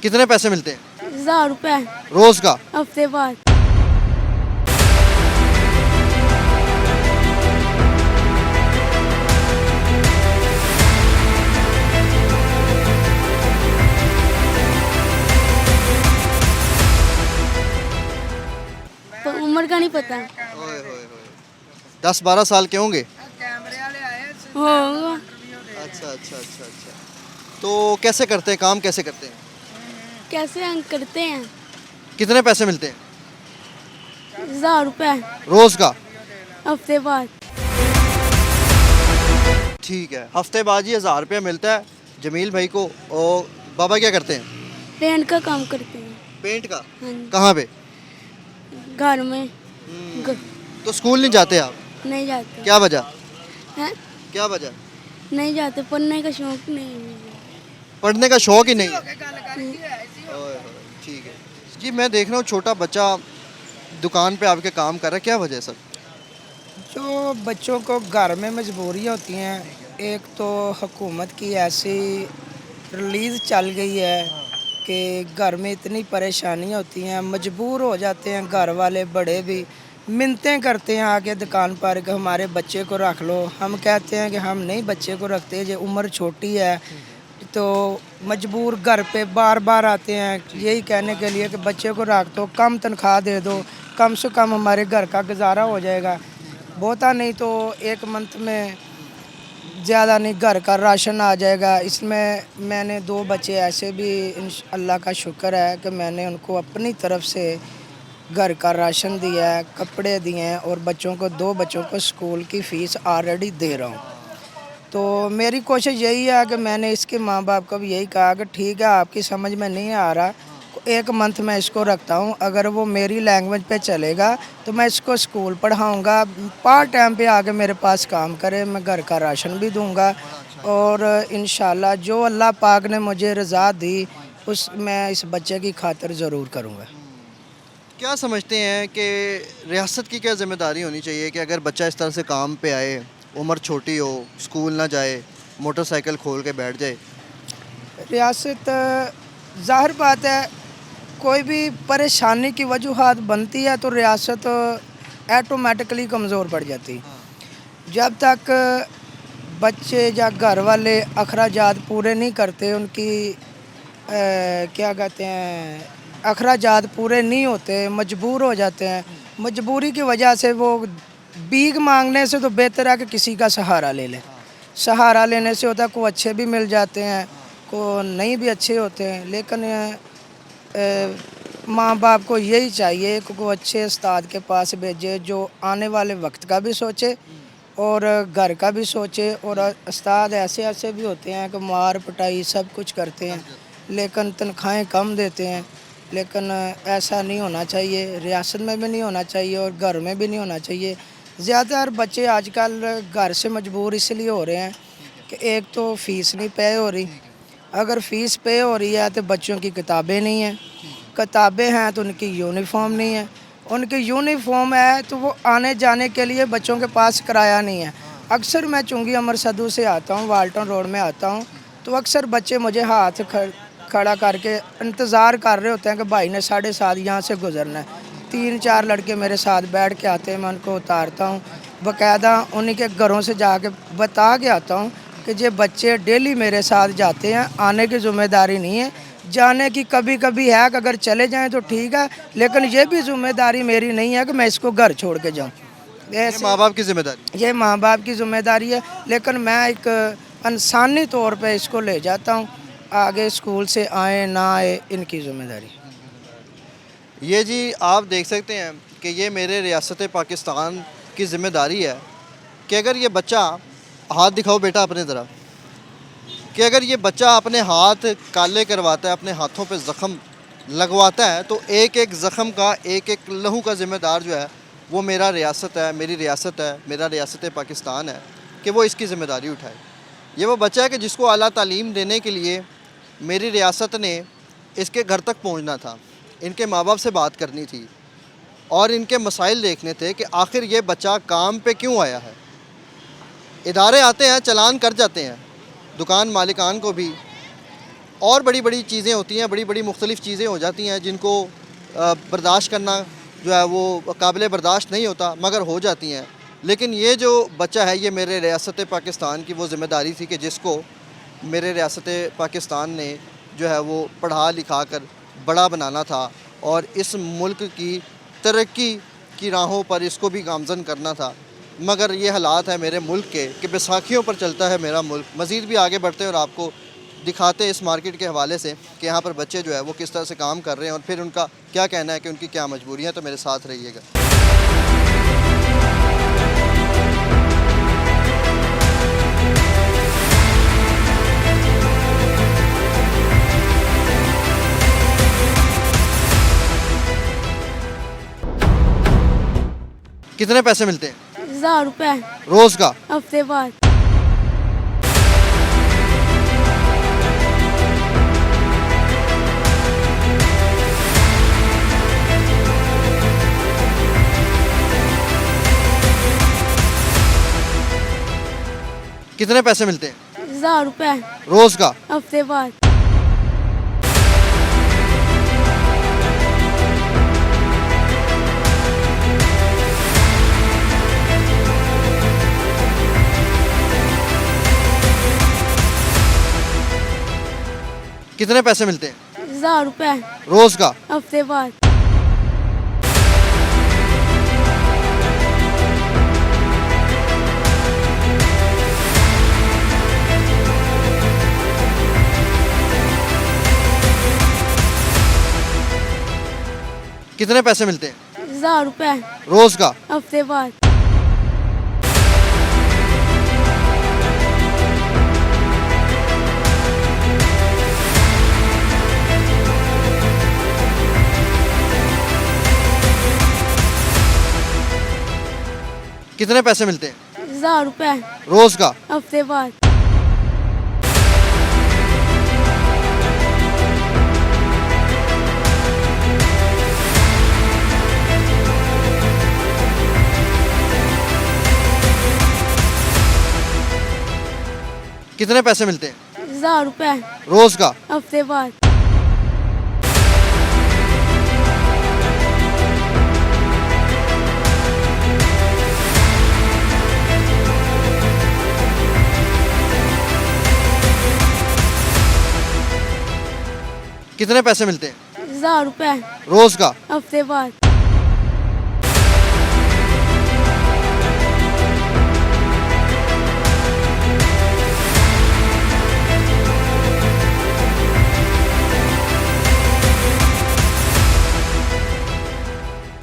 कितने पैसे मिलते हैं 1000 रुपये रोज का? हफ्ते बाद। उम्र का नहीं पता। ओए होए होए। 10-12 साल के होंगे। होगा। अच्छा अच्छा अच्छा अच्छा। तो कैसे करते हैं काम, कैसे करते हैं? कैसे हम करते हैं? कितने पैसे मिलते हैं 1000 रुपये रोज का? हफ्ते बाद। ठीक है, हफ्ते बाद ही 1000 रुपया मिलता है जमील भाई को। और बाबा क्या करते हैं? पेंट का काम करते हैं। पेंट का? हाँ जी। कहाँ पे? घर में तो स्कूल नहीं जाते आप? नहीं जाते क्या वजह? हैं? क्या वजह? नहीं जाते, पढ़ने का शौक नहीं है मुझे। पढ़ने का शौक ही नहीं है। ओए होए, ठीक है जी। मैं देख रहा हूँ छोटा बच्चा दुकान पे आपके काम कर रहा है, क्या वजह है सर? जो बच्चों को घर में मजबूरियाँ होती हैं, एक तो हुकूमत की ऐसी रिलीज़ चल गई है कि घर में इतनी परेशानियाँ होती हैं, मजबूर हो जाते हैं घर वाले बड़े भी, मिन्नतें करते हैं आके दुकान पर कि हमारे बच्चे को रख लो। हम कहते हैं कि हम नहीं बच्चे को रखते, ये उम्र छोटी है। तो मजबूर घर पे बार बार आते हैं यही कहने के लिए कि बच्चे को रख दो, कम तनख्वाह दे दो, कम से कम हमारे घर का गुजारा हो जाएगा। बहुता नहीं तो एक मंथ में ज़्यादा नहीं घर का राशन आ जाएगा। इसमें मैंने 2 बच्चे ऐसे भी अल्लाह का शुक्र है कि मैंने उनको अपनी तरफ से घर का राशन दिया है, कपड़े दिए हैं और बच्चों को 2 बच्चों को स्कूल की फ़ीस ऑलरेडी दे रहा हूँ। तो मेरी कोशिश यही है कि मैंने इसके माँ बाप को भी यही कहा कि ठीक है आपकी समझ में नहीं आ रहा, एक मंथ मैं इसको रखता हूँ, अगर वो मेरी लैंग्वेज पे चलेगा तो मैं इसको स्कूल पढ़ाऊँगा, पार्ट टाइम पे आके मेरे पास काम करे, मैं घर का राशन भी दूँगा और इंशाल्लाह जो अल्लाह पाक ने मुझे रज़ा दी उस मैं इस बच्चे की खातिर ज़रूर करूँगा। क्या समझते हैं कि रियासत की क्या ज़िम्मेदारी होनी चाहिए कि अगर बच्चा इस तरह से काम पे आए, उम्र छोटी हो, स्कूल ना जाए, मोटरसाइकिल खोल के बैठ जाए? रियासत ज़ाहिर बात है कोई भी परेशानी की वजूहात बनती है तो रियासत ऐटोमेटिकली कमज़ोर पड़ जाती। जब तक बच्चे या घर वाले अखराजात पूरे नहीं करते, उनकी क्या कहते हैं अखराजात पूरे नहीं होते, मजबूर हो जाते हैं, मजबूरी की वजह से वो भीख मांगने से तो बेहतर है कि किसी का सहारा ले लें। सहारा लेने से होता है को अच्छे भी मिल जाते हैं, को नहीं भी अच्छे होते हैं, लेकिन माँ बाप को यही चाहिए कि वो अच्छे उस्ताद के पास भेजे जो आने वाले वक्त का भी सोचे और घर का भी सोचे। और उस्ताद ऐसे ऐसे भी होते हैं कि मार पिटाई सब कुछ करते हैं लेकिन तनख्वाहें कम देते हैं, लेकिन ऐसा नहीं होना चाहिए, रियासत में भी नहीं होना चाहिए और घर में भी नहीं होना चाहिए। ज़्यादातर बच्चे आजकल घर से मजबूर इसलिए हो रहे हैं कि एक तो फ़ीस नहीं पे हो रही, अगर फ़ीस पे हो रही है तो बच्चों की किताबें नहीं हैं, किताबें हैं तो उनकी यूनिफॉर्म नहीं है, उनकी यूनिफॉर्म है तो वो आने जाने के लिए बच्चों के पास किराया नहीं है। अक्सर मैं चुंगी अमर सदू से आता हूँ, वाल्टन रोड में आता हूँ, तो अक्सर बच्चे मुझे हाथ खड़ा करके इंतज़ार कर रहे होते हैं कि भाई ने 7:30 यहाँ से गुजरना है। 3-4 लड़के मेरे साथ बैठ के आते हैं, मैं उनको उतारता हूँ, बाकायदा उन्हीं के घरों से जाके बता के आता हूँ कि ये बच्चे डेली मेरे साथ जाते हैं, आने की ज़िम्मेदारी नहीं है, जाने की कभी कभी है कि अगर चले जाएं तो ठीक है, लेकिन ये भी ज़िम्मेदारी मेरी नहीं है कि मैं इसको घर छोड़ के जाऊँ। ये माँ बाप की ज़िम्मेदारी? ये माँ बाप की ज़िम्मेदारी है, लेकिन मैं एक इंसानी तौर पे इसको ले जाता हूँ, आगे स्कूल से आए ना आए इनकी ज़िम्मेदारी। ये जी आप देख सकते हैं कि ये मेरे रियासत पाकिस्तान की ज़िम्मेदारी है कि अगर ये बच्चा, हाथ दिखाओ बेटा अपने तरफ, कि अगर ये बच्चा अपने हाथ काले करवाता है, अपने हाथों पे ज़ख़म लगवाता है, तो एक एक ज़ख़म का, एक एक लहू का ज़िम्मेदार जो है वो मेरा रियासत है, मेरी रियासत है, मेरा रियासत पाकिस्तान है कि वो इसकी ज़िम्मेदारी उठाए। ये वो बच्चा है कि जिसको आला तालीम देने के लिए मेरी रियासत ने इसके घर तक पहुंचना था, इनके माँ बाप से बात करनी थी और इनके मसाइल देखने थे कि आखिर ये बच्चा काम पे क्यों आया है। इदारे आते हैं, चालान कर जाते हैं दुकान मालिकान को भी और बड़ी बड़ी चीज़ें होती हैं, बड़ी बड़ी मुख्तलिफ़ चीज़ें हो जाती हैं जिनको बर्दाश्त करना जो है वो काबिल बर्दाश्त नहीं होता, मगर हो जाती हैं। लेकिन ये जो बच्चा है, ये मेरे रियासत पाकिस्तान की वो ज़िम्मेदारी थी कि जिसको मेरे रियासत पाकिस्तान ने जो है वो पढ़ा लिखा कर बड़ा बनाना था और इस मुल्क की तरक्की की राहों पर इसको भी गामज़न करना था। मगर ये हालात है मेरे मुल्क के कि बैसाखियों पर चलता है मेरा मुल्क। मज़ीद भी आगे बढ़ते हैं और आपको दिखाते हैं इस मार्केट के हवाले से कि यहाँ पर बच्चे जो है वो किस तरह से काम कर रहे हैं और फिर उनका क्या कहना है कि उनकी क्या मजबूरियाँ। तो मेरे साथ रहिएगा। कितने पैसे मिलते हैं 1000 रुपये रोज़ का? हफ्ते बाद। कितने पैसे मिलते हैं 1000 रुपये रोज़ का? हफ्ते बाद। कितने पैसे मिलते हैं 1000 रुपये रोज़ का? हफ्ते बाद। कितने पैसे मिलते हैं 1000 रुपये रोज़ का? हफ्ते बाद। कितने पैसे मिलते हैं 1000 रुपये रोज़ का? हफ्ते बाद। कितने पैसे मिलते हैं 1000 रुपये रोज़ का? हफ्ते बाद। कितने पैसे मिलते हैं 1000 रुपये रोज़ का? हफ्ते बाद।